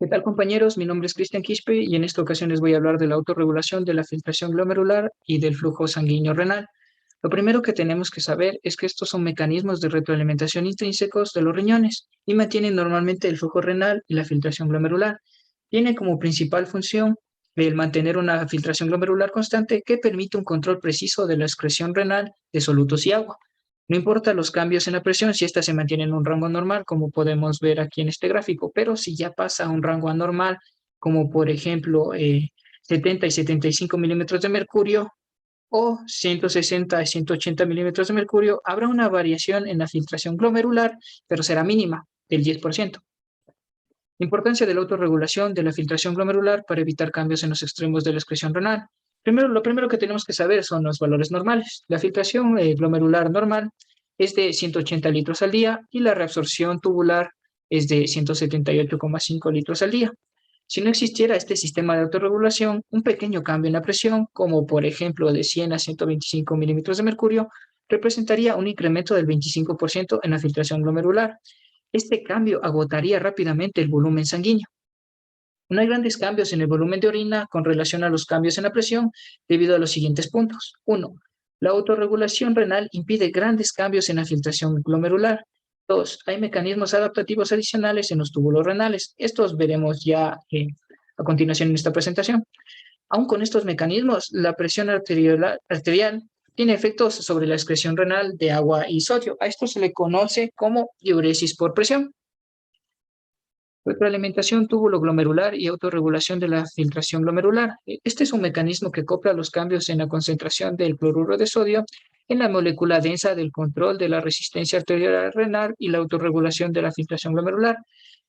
¿Qué tal, compañeros? Mi nombre es Cristian Quispe y en esta ocasión les voy a hablar de la autorregulación de la filtración glomerular y del flujo sanguíneo renal. Lo primero que tenemos que saber es que estos son mecanismos de retroalimentación intrínsecos de los riñones y mantienen normalmente el flujo renal y la filtración glomerular. Tiene como principal función el mantener una filtración glomerular constante que permite un control preciso de la excreción renal de solutos y agua. No importa los cambios en la presión si ésta se mantiene en un rango normal, como podemos ver aquí en este gráfico, pero si ya pasa a un rango anormal, como por ejemplo 70 y 75 milímetros de mercurio o 160 y 180 milímetros de mercurio, habrá una variación en la filtración glomerular, pero será mínima, del 10%. Importancia de la autorregulación de la filtración glomerular para evitar cambios en los extremos de la excreción renal. Lo primero que tenemos que saber son los valores normales. La filtración glomerular normal es de 180 litros al día y la reabsorción tubular es de 178,5 litros al día. Si no existiera este sistema de autorregulación, un pequeño cambio en la presión, como por ejemplo de 100 a 125 milímetros de mercurio, representaría un incremento del 25% en la filtración glomerular. Este cambio agotaría rápidamente el volumen sanguíneo. No hay grandes cambios en el volumen de orina con relación a los cambios en la presión debido a los siguientes puntos. 1. La autorregulación renal impide grandes cambios en la filtración glomerular. 2. Hay mecanismos adaptativos adicionales en los túbulos renales. Estos veremos ya a continuación en esta presentación. Aún con estos mecanismos, la presión arterial tiene efectos sobre la excreción renal de agua y sodio. A esto se le conoce como diuresis por presión. Retroalimentación túbulo-glomerular y autorregulación de la filtración glomerular. Este es un mecanismo que acopla los cambios en la concentración del cloruro de sodio en la molécula densa del control de la resistencia arterial renal y la autorregulación de la filtración glomerular.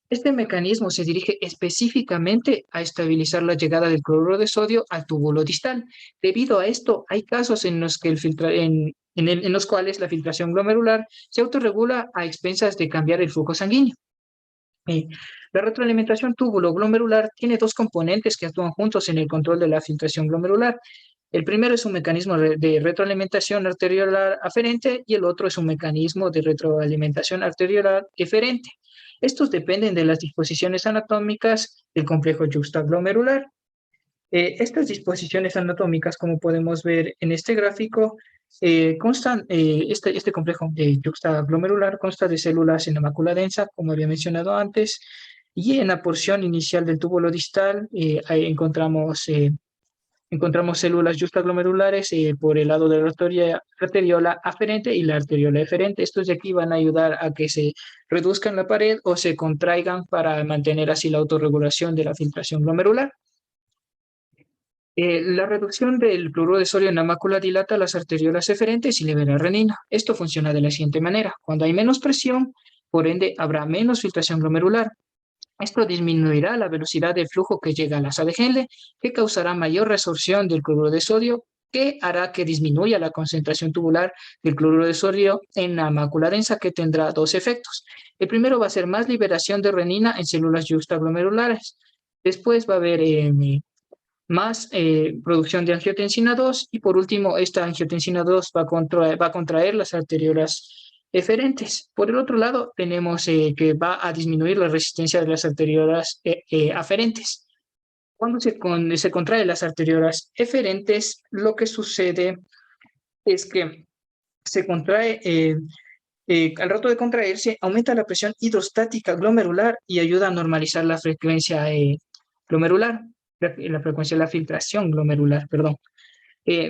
Este mecanismo se dirige específicamente a estabilizar la llegada del cloruro de sodio al túbulo distal. Debido a esto, hay casos en los que en los cuales la filtración glomerular se autorregula a expensas de cambiar el flujo sanguíneo. La retroalimentación túbulo-glomerular tiene dos componentes que actúan juntos en el control de la filtración glomerular. El primero es un mecanismo de retroalimentación arteriolar aferente y el otro es un mecanismo de retroalimentación arteriolar eferente. Estos dependen de las disposiciones anatómicas del complejo yuxtaglomerular. Estas disposiciones anatómicas, como podemos ver en este gráfico, este complejo de yuxtaglomerular consta de células en la mácula densa, como había mencionado antes, y en la porción inicial del túbulo distal ahí encontramos células yuxtaglomerulares por el lado de la arteriola aferente y la arteriola eferente. Estos de aquí van a ayudar a que se reduzcan la pared o se contraigan para mantener así la autorregulación de la filtración glomerular. La reducción del cloruro de sodio en la mácula dilata las arteriolas eferentes y libera renina. Esto funciona de la siguiente manera. Cuando hay menos presión, por ende, habrá menos filtración glomerular. Esto disminuirá la velocidad de flujo que llega a la asa de Henle, que causará mayor resorción del cloruro de sodio, que hará que disminuya la concentración tubular del cloruro de sodio en la mácula densa, que tendrá dos efectos. El primero va a ser más liberación de renina en células yuxtaglomerulares. Después va a haber más producción de angiotensina 2 y por último esta angiotensina 2 va a contraer las arteriolas eferentes. Por el otro lado tenemos que va a disminuir la resistencia de las arteriolas aferentes. Cuando se contraen las arteriolas eferentes, lo que sucede es que se contrae, al rato de contraerse, aumenta la presión hidrostática glomerular y ayuda a normalizar la frecuencia glomerular, la frecuencia de la filtración glomerular, perdón.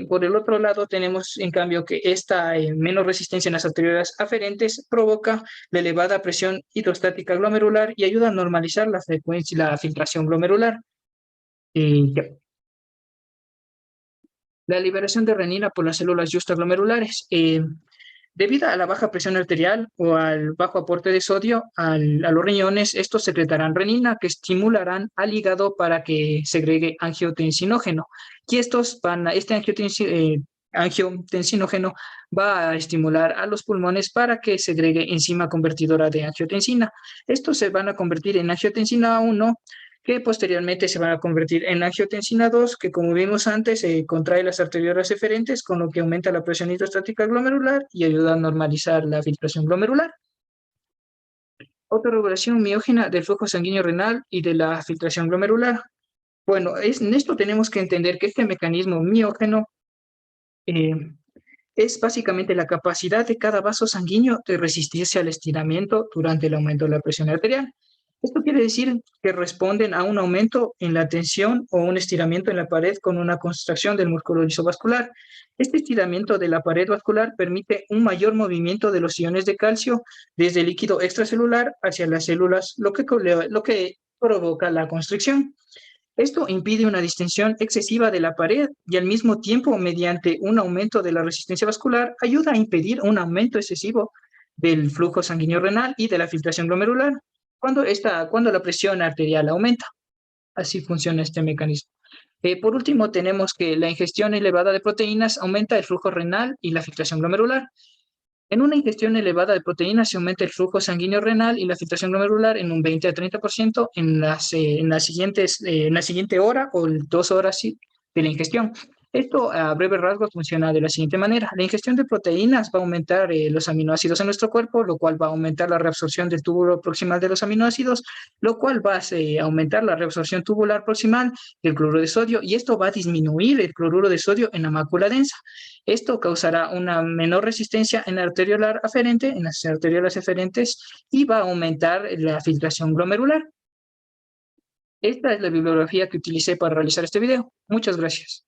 Por el otro lado, tenemos en cambio que esta menor resistencia en las arteriolas aferentes provoca la elevada presión hidrostática glomerular y ayuda a normalizar la frecuencia y la filtración glomerular. La liberación de renina por las células yuxtaglomerulares. Debido a la baja presión arterial o al bajo aporte de sodio a los riñones, estos secretarán renina que estimularán al hígado para que segregue angiotensinógeno. Y este angiotensinógeno va a estimular a los pulmones para que segregue enzima convertidora de angiotensina. Estos se van a convertir en angiotensina 1, que posteriormente se van a convertir en angiotensina 2, que como vimos antes, contrae las arteriolas eferentes, con lo que aumenta la presión hidrostática glomerular y ayuda a normalizar la filtración glomerular. Autorregulación miógena del flujo sanguíneo renal y de la filtración glomerular. Bueno, en esto tenemos que entender que este mecanismo miógeno eh, es básicamente la capacidad de cada vaso sanguíneo de resistirse al estiramiento durante el aumento de la presión arterial. Esto quiere decir que responden a un aumento en la tensión o un estiramiento en la pared con una contracción del músculo liso vascular. Este estiramiento de la pared vascular permite un mayor movimiento de los iones de calcio desde el líquido extracelular hacia las células, lo que provoca la constricción. Esto impide una distensión excesiva de la pared y al mismo tiempo, mediante un aumento de la resistencia vascular, ayuda a impedir un aumento excesivo del flujo sanguíneo renal y de la filtración glomerular cuando la presión arterial aumenta. Así funciona este mecanismo. Por último, tenemos que la ingestión elevada de proteínas aumenta el flujo renal y la filtración glomerular. En una ingestión elevada de proteínas se aumenta el flujo sanguíneo renal y la filtración glomerular en un 20 a 30% en la siguiente hora o 2 horas de la ingestión. Esto, a breve rasgos, funciona de la siguiente manera. La ingestión de proteínas va a aumentar los aminoácidos en nuestro cuerpo, lo cual va a aumentar la reabsorción del túbulo proximal de los aminoácidos, lo cual va a aumentar la reabsorción tubular proximal del cloruro de sodio, y esto va a disminuir el cloruro de sodio en la mácula densa. Esto causará una menor resistencia en la arteriolar aferente, en las arteriolas eferentes, y va a aumentar la filtración glomerular. Esta es la bibliografía que utilicé para realizar este video. Muchas gracias.